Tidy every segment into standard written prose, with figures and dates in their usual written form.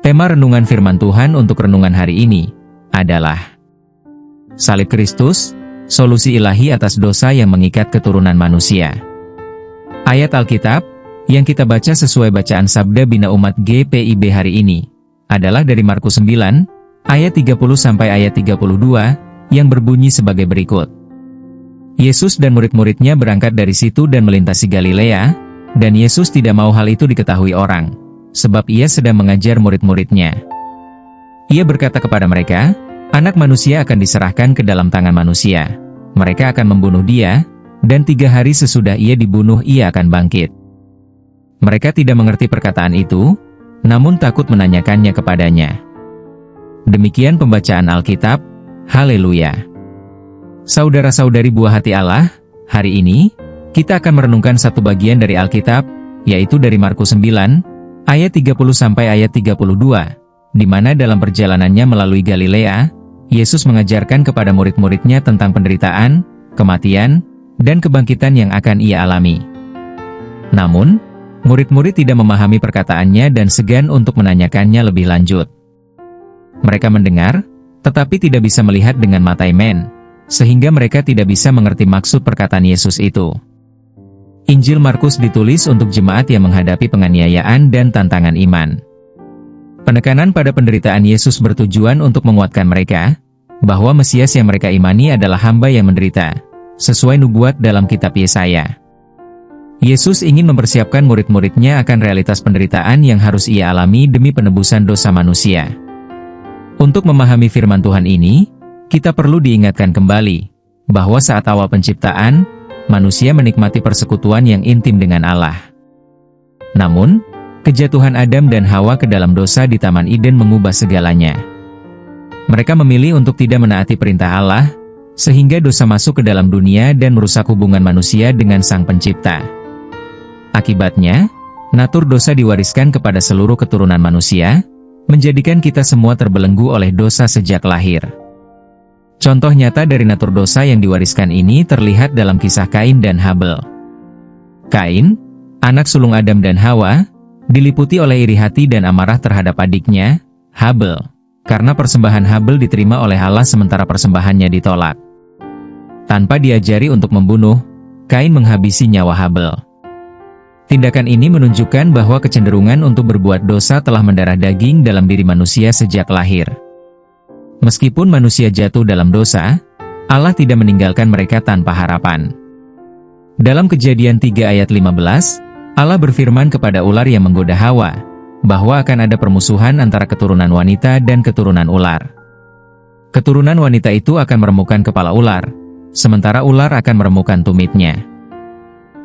Tema renungan firman Tuhan untuk renungan hari ini adalah Salib Kristus, solusi ilahi atas dosa yang mengikat keturunan manusia. Ayat Alkitab yang kita baca sesuai bacaan Sabda Bina Umat GPIB hari ini adalah dari Markus 9 ayat 30 sampai ayat 32 yang berbunyi sebagai berikut. Yesus dan murid-muridnya berangkat dari situ dan melintasi Galilea, dan Yesus tidak mau hal itu diketahui orang, sebab ia sedang mengajar murid-muridnya. Ia berkata kepada mereka, Anak manusia akan diserahkan ke dalam tangan manusia. Mereka akan membunuh dia, dan 3 hari sesudah ia dibunuh ia akan bangkit. Mereka tidak mengerti perkataan itu, namun takut menanyakannya kepadanya. Demikian pembacaan Alkitab. Haleluya. Saudara-saudari buah hati Allah, hari ini, kita akan merenungkan satu bagian dari Alkitab, yaitu dari Markus 9, ayat 30 sampai ayat 32, di mana dalam perjalanannya melalui Galilea, Yesus mengajarkan kepada murid-muridnya tentang penderitaan, kematian, dan kebangkitan yang akan ia alami. Namun, murid-murid tidak memahami perkataannya dan segan untuk menanyakannya lebih lanjut. Mereka mendengar, tetapi tidak bisa melihat dengan mata iman, sehingga mereka tidak bisa mengerti maksud perkataan Yesus itu. Injil Markus ditulis untuk jemaat yang menghadapi penganiayaan dan tantangan iman. Penekanan pada penderitaan Yesus bertujuan untuk menguatkan mereka, bahwa Mesias yang mereka imani adalah hamba yang menderita, sesuai nubuat dalam kitab Yesaya. Yesus ingin mempersiapkan murid-muridnya akan realitas penderitaan yang harus ia alami demi penebusan dosa manusia. Untuk memahami firman Tuhan ini, kita perlu diingatkan kembali, bahwa saat awal penciptaan, manusia menikmati persekutuan yang intim dengan Allah. Namun, kejatuhan Adam dan Hawa ke dalam dosa di Taman Eden mengubah segalanya. Mereka memilih untuk tidak menaati perintah Allah, sehingga dosa masuk ke dalam dunia dan merusak hubungan manusia dengan Sang Pencipta. Akibatnya, natur dosa diwariskan kepada seluruh keturunan manusia, menjadikan kita semua terbelenggu oleh dosa sejak lahir. Contoh nyata dari natur dosa yang diwariskan ini terlihat dalam kisah Kain dan Habel. Kain, anak sulung Adam dan Hawa, diliputi oleh iri hati dan amarah terhadap adiknya, Habel, karena persembahan Habel diterima oleh Allah sementara persembahannya ditolak. Tanpa diajari untuk membunuh, Kain menghabisi nyawa Habel. Tindakan ini menunjukkan bahwa kecenderungan untuk berbuat dosa telah mendarah daging dalam diri manusia sejak lahir. Meskipun manusia jatuh dalam dosa, Allah tidak meninggalkan mereka tanpa harapan. Dalam Kejadian 3 ayat 15, Allah berfirman kepada ular yang menggoda Hawa, bahwa akan ada permusuhan antara keturunan wanita dan keturunan ular. Keturunan wanita itu akan meremukkan kepala ular, sementara ular akan meremukkan tumitnya.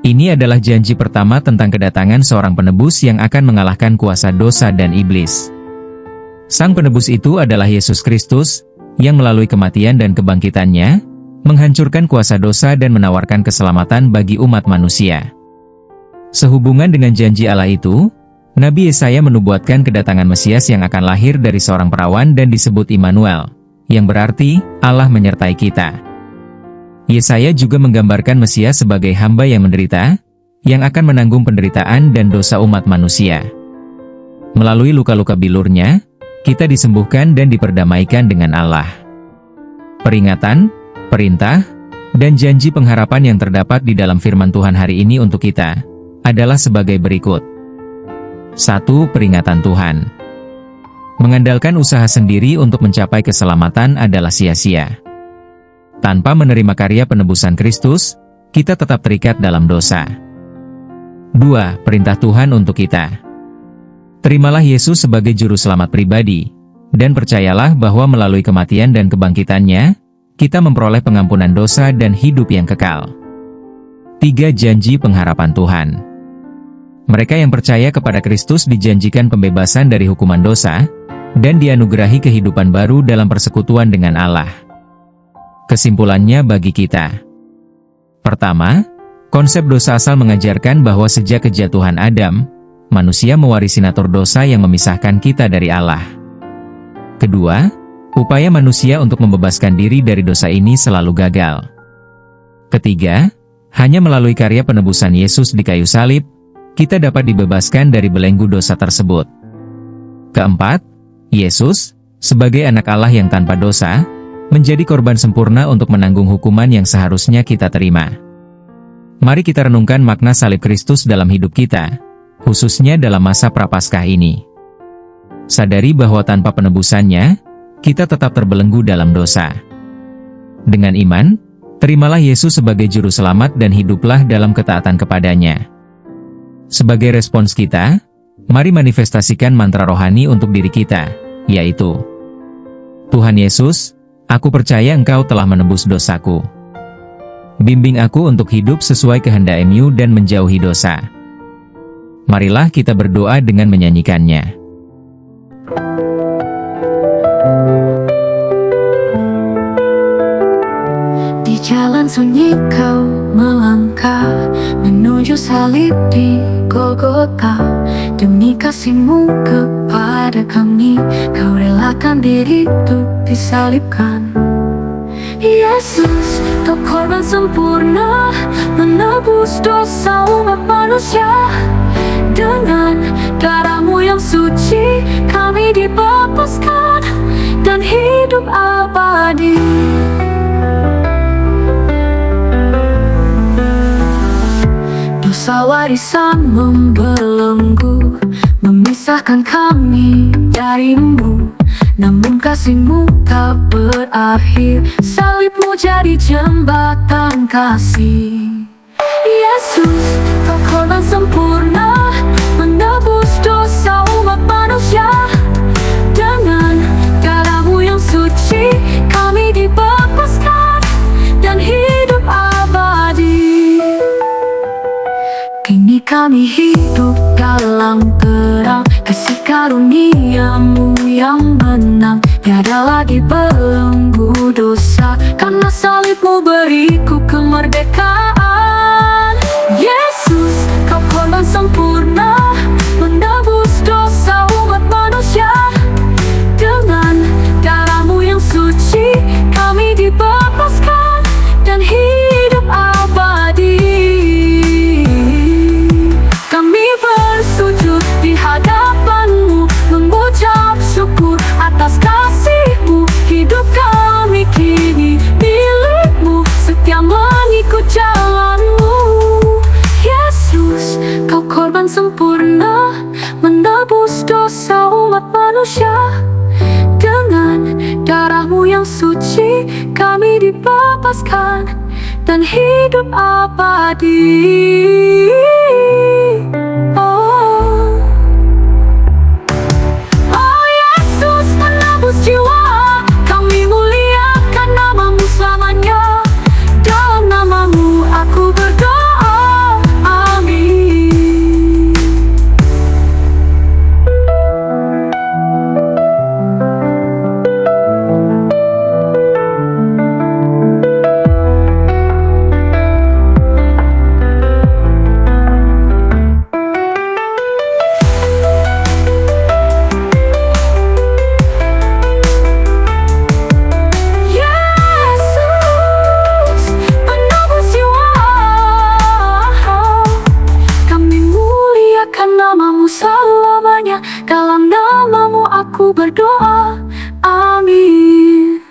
Ini adalah janji pertama tentang kedatangan seorang penebus yang akan mengalahkan kuasa dosa dan iblis. Sang penebus itu adalah Yesus Kristus, yang melalui kematian dan kebangkitannya, menghancurkan kuasa dosa dan menawarkan keselamatan bagi umat manusia. Sehubungan dengan janji Allah itu, Nabi Yesaya menubuatkan kedatangan Mesias yang akan lahir dari seorang perawan dan disebut Immanuel, yang berarti, Allah menyertai kita. Yesaya juga menggambarkan Mesias sebagai hamba yang menderita, yang akan menanggung penderitaan dan dosa umat manusia. Melalui luka-luka bilurnya, kita disembuhkan dan diperdamaikan dengan Allah. Peringatan, perintah, dan janji pengharapan yang terdapat di dalam firman Tuhan hari ini untuk kita, adalah sebagai berikut. 1. Peringatan Tuhan. Mengandalkan usaha sendiri untuk mencapai keselamatan adalah sia-sia. Tanpa menerima karya penebusan Kristus, kita tetap terikat dalam dosa. 2. Perintah Tuhan untuk kita. Terimalah Yesus sebagai juru selamat pribadi, dan percayalah bahwa melalui kematian dan kebangkitannya, kita memperoleh pengampunan dosa dan hidup yang kekal. 3. Janji pengharapan Tuhan. Mereka yang percaya kepada Kristus dijanjikan pembebasan dari hukuman dosa, dan dianugerahi kehidupan baru dalam persekutuan dengan Allah. Kesimpulannya bagi kita. Pertama, konsep dosa asal mengajarkan bahwa sejak kejatuhan Adam, manusia mewarisi natur dosa yang memisahkan kita dari Allah. Kedua, upaya manusia untuk membebaskan diri dari dosa ini selalu gagal. Ketiga, hanya melalui karya penebusan Yesus di kayu salib, kita dapat dibebaskan dari belenggu dosa tersebut. Keempat, Yesus, sebagai anak Allah yang tanpa dosa, menjadi korban sempurna untuk menanggung hukuman yang seharusnya kita terima. Mari kita renungkan makna salib Kristus dalam hidup kita, khususnya dalam masa Prapaskah ini. Sadari bahwa tanpa penebusannya, kita tetap terbelenggu dalam dosa. Dengan iman, terimalah Yesus sebagai Juru Selamat dan hiduplah dalam ketaatan kepadanya. Sebagai respons kita, mari manifestasikan mantra rohani untuk diri kita, yaitu: Tuhan Yesus, aku percaya Engkau telah menebus dosaku. Bimbing aku untuk hidup sesuai kehendak-Mu dan menjauhi dosa. Marilah kita berdoa dengan menyanyikannya. Di jalan sunyi kau melangkah menuju salib di Golgota. Demi kasih-Mu kepada kami, Kau relakan diri untuk disalibkan. Yesus, Kau korban sempurna, menebus dosa umat manusia. Dengan darah-Mu yang suci, kami dibebaskan dan hidup abadi. Dosa warisan membelenggu, memisahkan kami dari-Mu. Namun kasih-Mu tak berakhir, salib-Mu jadi jembatan kasih. Yesus, Kau korban sempurna, menebus dosa umat manusia. Dengan darah-Mu yang suci, kami dibebaskan dan hidup abadi. Kini kami hidup dalam terang, kasih karunia-Mu yang menang. Tiada lagi belenggu dosa, karena salib-Mu beriku kemerdekaan. Yesus, Kau korban sempurna, menebus dosa umat manusia. Dengan darah-Mu yang suci, kami dibebaskan dan hidup abadi. Kami bersujud di hadapan-Mu, mengucap syukur atas kasih-Mu. Hidup kami kini milik-Mu, setia mengikut jalan-Mu. Yesus, Kau korban sempurna, menebus dosa umat manusia. Dengan darah-Mu yang suci, kami dibebaskan dan hidup abadi. Oh Yesus, penebus jiwa, kami muliakan nama-Mu selamanya. Dalam nama-Mu aku berdoa, amin. Selamanya, dalam nama-Mu aku berdoa, amin.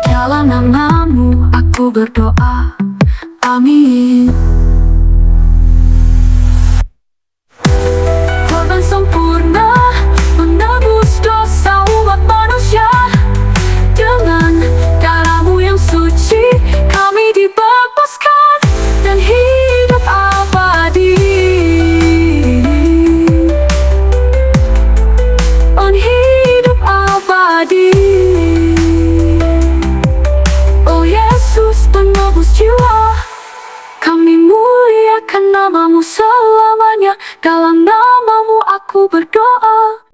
Dalam nama-Mu aku berdoa, amin. Sempurna, menebus dosa umat manusia. Dengan darah-Mu yang suci, kami dibebaskan dan hidup abadi. On hidup abadi. Oh Yesus, penebus jiwa, kami muliakan nama-Mu selamanya. Dalam nama-Mu aku berdoa,